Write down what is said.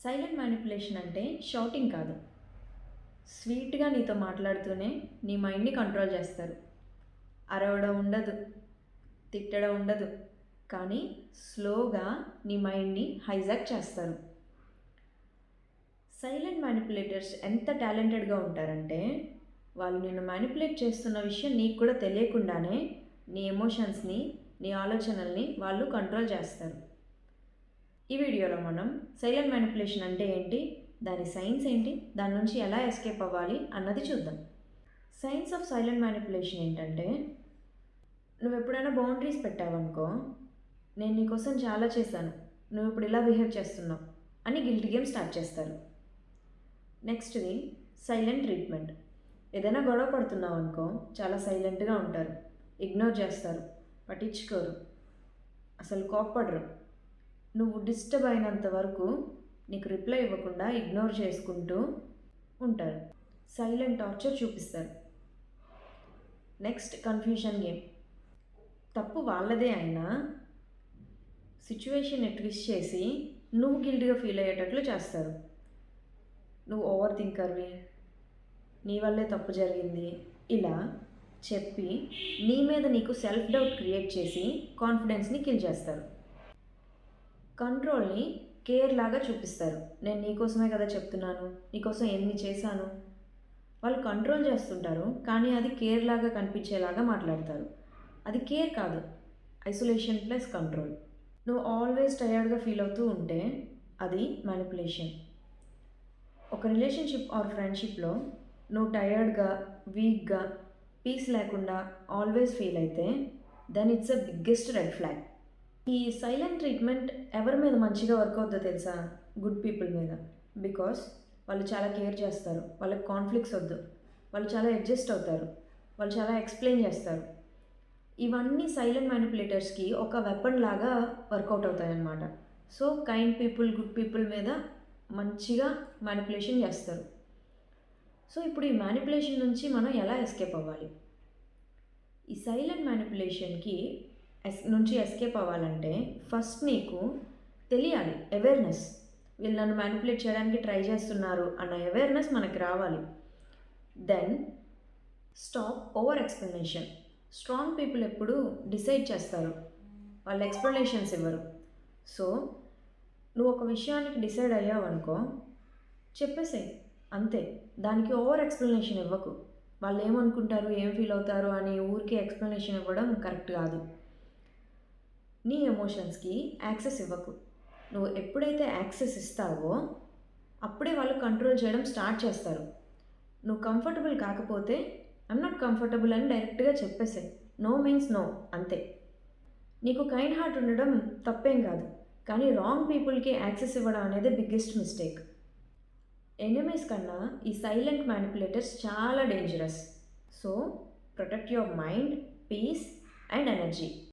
Silent manipulation అంటే shouting కాదు. స్వీట్‌గా నీతో మాట్లాడుతూనే నీ మైండ్‌ని కంట్రోల్ చేస్తారు. అరవడం ఉండదు, తిట్టడం ఉండదు. కానీ స్లోగా నీ మైండ్‌ని హైజాక్ చేస్తారు. సైలెంట్ మ్యానిపులేటర్స్ ఎంత టాలెంటెడ్‌గా ఉంటారంటే, వాళ్ళు నిన్ను మ్యానిపులేట్ చేస్తున్న విషయం నీకు కూడా తెలియకుండానే నీ ఎమోషన్స్‌ని, నీ ఆలోచనల్ని వాళ్ళు కంట్రోల్ చేస్తారు. ఈ వీడియోలో మనం సైలెంట్ మ్యానిపులేషన్ అంటే ఏంటి, దాని సైన్స్ ఏంటి, దాని నుంచి ఎలా ఎస్కేప్ అవ్వాలి అన్నది చూద్దాం. సైన్స్ ఆఫ్ సైలెంట్ మ్యానిపులేషన్ ఏంటంటే, నువ్వు ఎప్పుడైనా బౌండరీస్ పెట్టావనుకో, నేను నీకోసం చాలా చేశాను, నువ్వు ఇప్పుడు ఇలా బిహేవ్ చేస్తున్నావు అని గిల్టీ గేమ్ స్టార్ట్ చేస్తారు. నెక్స్ట్ది సైలెంట్ ట్రీట్మెంట్. ఏదైనా గొడవ పడుతున్నావు అనుకో, చాలా సైలెంట్గా ఉంటారు, ఇగ్నోర్ చేస్తారు, పట్టించుకోరు, అసలు కోప్పడరు. నువ్వు డిస్టర్బ్ అయినంత వరకు నీకు రిప్లై ఇవ్వకుండా ఇగ్నోర్ చేసుకుంటూ ఉంటారు. సైలెంట్ టార్చర్ చూపిస్తారు. Next confusion game. తప్పు వాళ్ళదే అయినా సిచ్యువేషన్ని ట్విస్ట్ చేసి నువ్వు గిల్టీగా ఫీల్ అయ్యేటట్లు చేస్తారు. నువ్వు ఓవర్ థింకర్వి, నీ వల్లే తప్పు జరిగింది ఇలా చెప్పి నీ మీద నీకు సెల్ఫ్ డౌట్ క్రియేట్ చేసి కాన్ఫిడెన్స్ని కిల్ చేస్తారు. కంట్రోల్ని కేర్ లాగా చూపిస్తారు. నేను నీకోసమే కదా చెప్తున్నాను, నీకోసం ఎన్ని చేశాను. వాళ్ళు కంట్రోల్ చేస్తుంటారు, కానీ అది కేర్ లాగా కనిపించేలాగా మాట్లాడతారు. అది కేర్ కాదు, ఐసోలేషన్ ప్లస్ కంట్రోల్. నువ్వు ఆల్వేస్ టయర్డ్గా ఫీల్ అవుతూ ఉంటే అది మ్యానిపులేషన్. ఒక రిలేషన్షిప్ ఆర్ ఫ్రెండ్షిప్లో నువ్వు టయర్డ్గా, వీక్గా, పీస్ లేకుండా ఆల్వేస్ ఫీల్ అయితే then it's a biggest red flag. ఈ సైలెంట్ ట్రీట్మెంట్ ఎవరి మీద మంచిగా వర్క్ అవుతుందో తెలుసా? గుడ్ పీపుల్ మీద. బికాస్ వాళ్ళు చాలా కేర్ చేస్తారు, వాళ్ళకి కాన్ఫ్లిక్ట్స్ వద్దు, వాళ్ళు చాలా అడ్జస్ట్ అవుతారు, వాళ్ళు చాలా ఎక్స్ప్లెయిన్ చేస్తారు. ఇవన్నీ సైలెంట్ మ్యానిపులేటర్స్కి ఒక వెపన్ లాగా వర్కౌట్ అవుతాయి అన్నమాట. So kind people, good people మీద మంచిగా మ్యానిపులేషన్ చేస్తారు. సో ఇప్పుడు ఈ మ్యానిపులేషన్ నుంచి మనం ఎలా ఎస్కేప్ అవ్వాలి? ఈ సైలెంట్ మ్యానిపులేషన్కి నుంచి ఎస్కేప్ అవ్వాలంటే ఫస్ట్ నీకు తెలియాలి, అవేర్నెస్. వీళ్ళు నన్ను మ్యానిపులేట్ చేయడానికి ట్రై చేస్తున్నారు అన్న అవేర్నెస్ మనకి రావాలి. Then stop over explanation. Strong people ఎప్పుడు డిసైడ్ చేస్తారు, వాళ్ళు ఎక్స్ప్లెనేషన్స్ ఇవ్వరు. సో నువ్వు ఒక విషయానికి డిసైడ్ అయ్యావు అనుకో, చెప్పేసేయ్ అంతే. దానికి ఓవర్ ఎక్స్ప్లెనేషన్ ఇవ్వకు. వాళ్ళు ఏమనుకుంటారు, ఏం ఫీల్ అవుతారు అని ఊరికే ఎక్స్ప్లెనేషన్ ఇవ్వడం కరెక్ట్ కాదు. నీ ఎమోషన్స్కి యాక్సెస్ ఇవ్వకు. నువ్వు ఎప్పుడైతే యాక్సెస్ ఇస్తావో అప్పుడే వాళ్ళు కంట్రోల్ చేయడం స్టార్ట్ చేస్తారు. నువ్వు కంఫర్టబుల్ కాకపోతే ఐమ్ నాట్ కంఫర్టబుల్ అని డైరెక్ట్గా చెప్పేసే. నో మీన్స్ నో, అంతే. నీకు కైండ్ హార్ట్ ఉండడం తప్పేం కాదు, కానీ రాంగ్ పీపుల్కి యాక్సెస్ ఇవ్వడం అనేది బిగ్గెస్ట్ మిస్టేక్. ఎనిమీస్ కన్నా ఈ సైలెంట్ మ్యానిపులేటర్స్ చాలా dangerous. So protect your mind, peace and energy.